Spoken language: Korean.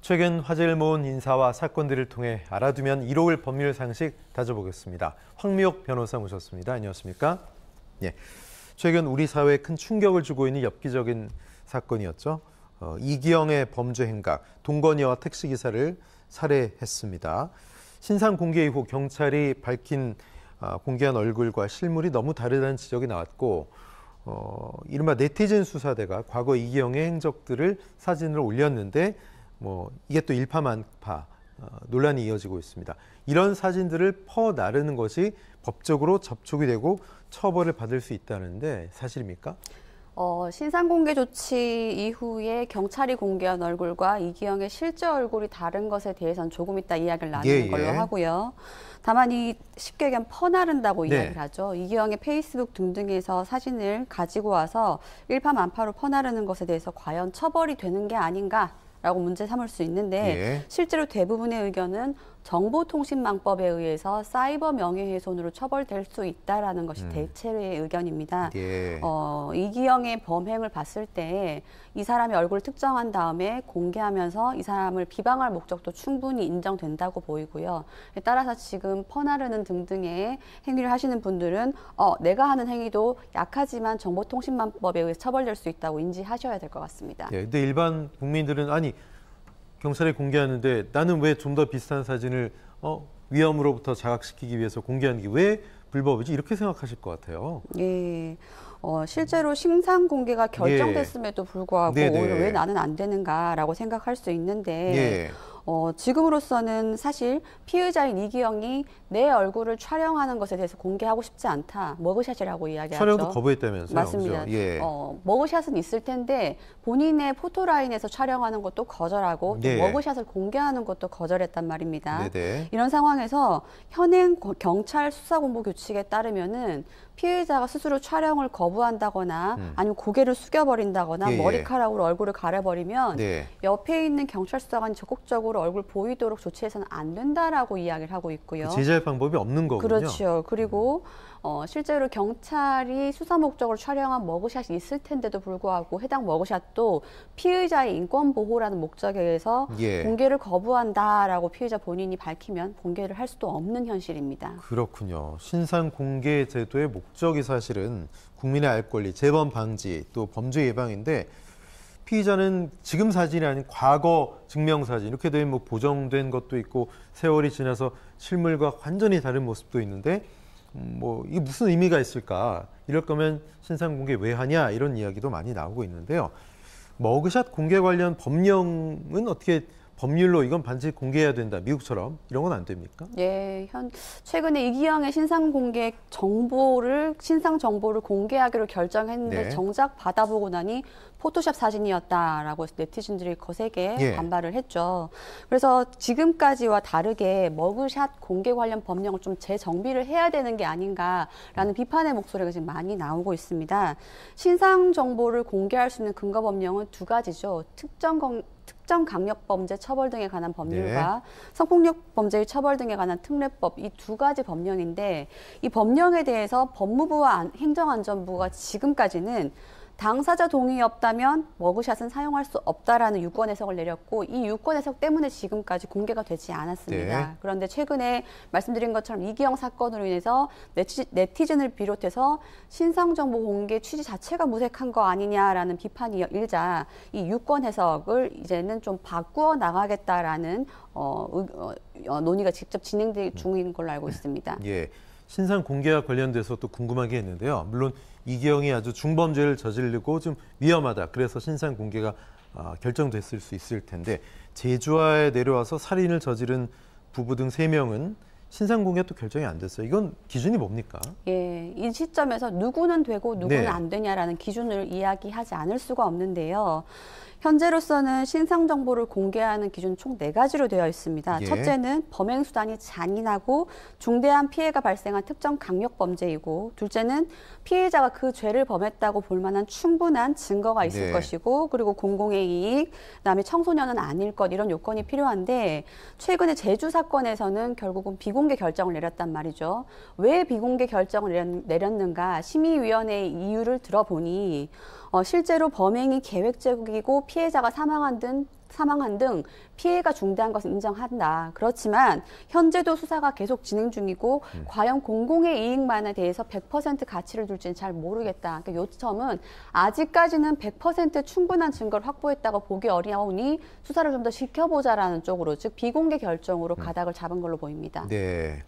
최근 화제를 모은 인사와 사건들을 통해 알아두면 이로울 법률 상식 다져보겠습니다. 황미옥 변호사 모셨습니다. 안녕하십니까? 예. 최근 우리 사회에 큰 충격을 주고 있는 엽기적인 사건이었죠. 이기영의 범죄 행각, 동거녀와 택시기사를 살해했습니다. 신상 공개 이후 경찰이 공개한 얼굴과 실물이 너무 다르다는 지적이 나왔고, 이른바 네티즌 수사대가 과거 이기영의 행적들을 사진으로 올렸는데 이게 또 일파만파 논란이 이어지고 있습니다. 이런 사진들을 퍼나르는 것이 법적으로 접촉이 되고 처벌을 받을 수 있다는데 사실입니까? 신상 공개 조치 이후에 경찰이 공개한 얼굴과 이기영의 실제 얼굴이 다른 것에 대해서는 조금 이따 이야기를 나누는 걸로 하고요. 다만 쉽게 얘기하면 퍼나른다고 이야기를 하죠. 이기영의 페이스북 등등에서 사진을 가지고 와서 일파만파로 퍼나르는 것에 대해서 과연 처벌이 되는 게 아닌가? 라고 문제 삼을 수 있는데 실제로 대부분의 의견은 정보통신망법에 의해서 사이버 명예훼손으로 처벌될 수 있다라는 것이 대체의 의견입니다. 이기영의 범행을 봤을 때 이 사람의 얼굴을 특정한 다음에 공개하면서 이 사람을 비방할 목적도 충분히 인정된다고 보이고요. 따라서 지금 퍼나르는 등등의 행위를 하시는 분들은 내가 하는 행위도 약하지만 정보통신망법에 의해 처벌될 수 있다고 인지하셔야 될 것 같습니다. 근데 일반 국민들은 아니 경찰에 공개하는데 나는 왜 좀 더 비슷한 사진을 위험으로부터 자각시키기 위해서 공개하는 게 왜 불법이지? 이렇게 생각하실 것 같아요. 실제로 신상 공개가 결정됐음에도 불구하고 오히려 왜 나는 안 되는가라고 생각할 수 있는데 지금으로서는 사실 피의자인 이기영이 내 얼굴을 촬영하는 것에 대해서 공개하고 싶지 않다. 머그샷이라고 이야기하죠. 촬영도 거부했다면서요? 맞습니다. 머그샷은 있을 텐데 본인의 포토라인에서 촬영하는 것도 거절하고 또 머그샷을 공개하는 것도 거절했단 말입니다. 이런 상황에서 현행 경찰 수사공보규칙에 따르면은 피의자가 스스로 촬영을 거부한다거나 아니면 고개를 숙여버린다거나 머리카락으로 얼굴을 가려버리면 옆에 있는 경찰 수사관이 적극적으로 얼굴 보이도록 조치해서는 안 된다라고 이야기를 하고 있고요. 제재할 방법이 없는 거군요. 그렇죠. 그리고 실제로 경찰이 수사 목적으로 촬영한 머그샷이 있을 텐데도 불구하고 해당 머그샷도 피의자의 인권 보호라는 목적에 의해서 공개를 거부한다라고 피의자 본인이 밝히면 공개를 할 수도 없는 현실입니다. 그렇군요. 신상 공개 제도의 목적이 사실은 국민의 알 권리, 재범 방지, 또 범죄 예방인데 피의자는 지금 사진이 아닌 과거 증명사진 이렇게 되면 보정된 것도 있고 세월이 지나서 실물과 완전히 다른 모습도 있는데 이게 무슨 의미가 있을까? 이럴 거면 신상 공개 왜 하냐? 이런 이야기도 많이 나오고 있는데요. 머그샷 공개 관련 법령은 어떻게 법률로 이건 반드시 공개해야 된다. 미국처럼 이런 건 안 됩니까? 최근에 이기영의 신상 정보를 공개하기로 결정했는데 정작 받아보고 나니 포토샵 사진이었다라고 해서 네티즌들이 거세게 반발을 했죠. 그래서 지금까지와 다르게 머그샷 공개 관련 법령을 좀 재정비를 해야 되는 게 아닌가라는 비판의 목소리가 지금 많이 나오고 있습니다. 신상 정보를 공개할 수 있는 근거 법령은 두 가지죠. 특정 강력범죄 처벌 등에 관한 법률과 성폭력 범죄의 처벌 등에 관한 특례법 이 두 가지 법령인데 이 법령에 대해서 법무부와 행정안전부가 지금까지는 당사자 동의 없다면 머그샷은 사용할 수 없다라는 유권 해석을 내렸고 이 유권 해석 때문에 지금까지 공개가 되지 않았습니다. 그런데 최근에 말씀드린 것처럼 이기영 사건으로 인해서 네티즌을 비롯해서 신상정보 공개 취지 자체가 무색한 거 아니냐라는 비판이 일자 이 유권 해석을 이제는 좀 바꾸어 나가겠다라는 논의가 직접 진행되는 중인 걸로 알고 있습니다. 신상 공개와 관련돼서 또 궁금한 게 있는데요. 물론 이기영이 아주 중범죄를 저지르고 좀 위험하다. 그래서 신상 공개가 결정됐을 수 있을 텐데 제주와에 내려와서 살인을 저지른 부부 등 3명은 신상 공개가 또 결정이 안 됐어요. 이건 기준이 뭡니까? 이 시점에서 누구는 되고 누구는 안 되냐라는 기준을 이야기하지 않을 수가 없는데요. 현재로서는 신상 정보를 공개하는 기준 총 4가지로 되어 있습니다. 첫째는 범행 수단이 잔인하고 중대한 피해가 발생한 특정 강력 범죄이고, 둘째는 피해자가 그 죄를 범했다고 볼 만한 충분한 증거가 있을 것이고, 그리고 공공의 이익, 그다음에 청소년은 아닐 것 이런 요건이 필요한데 최근에 제주 사건에서는 결국은 비공개 결정을 내렸단 말이죠. 왜 비공개 결정을 내렸는가 심의위원회의 이유를 들어보니 실제로 범행이 계획적이고 피해자가 사망한 등 피해가 중대한 것은 인정한다. 그렇지만 현재도 수사가 계속 진행 중이고 과연 공공의 이익만에 대해서 100% 가치를 둘지는 잘 모르겠다. 그러니까 요점은 아직까지는 100% 충분한 증거를 확보했다고 보기 어려우니 수사를 좀 더 지켜보자라는 쪽으로, 즉 비공개 결정으로 가닥을 잡은 걸로 보입니다. 네.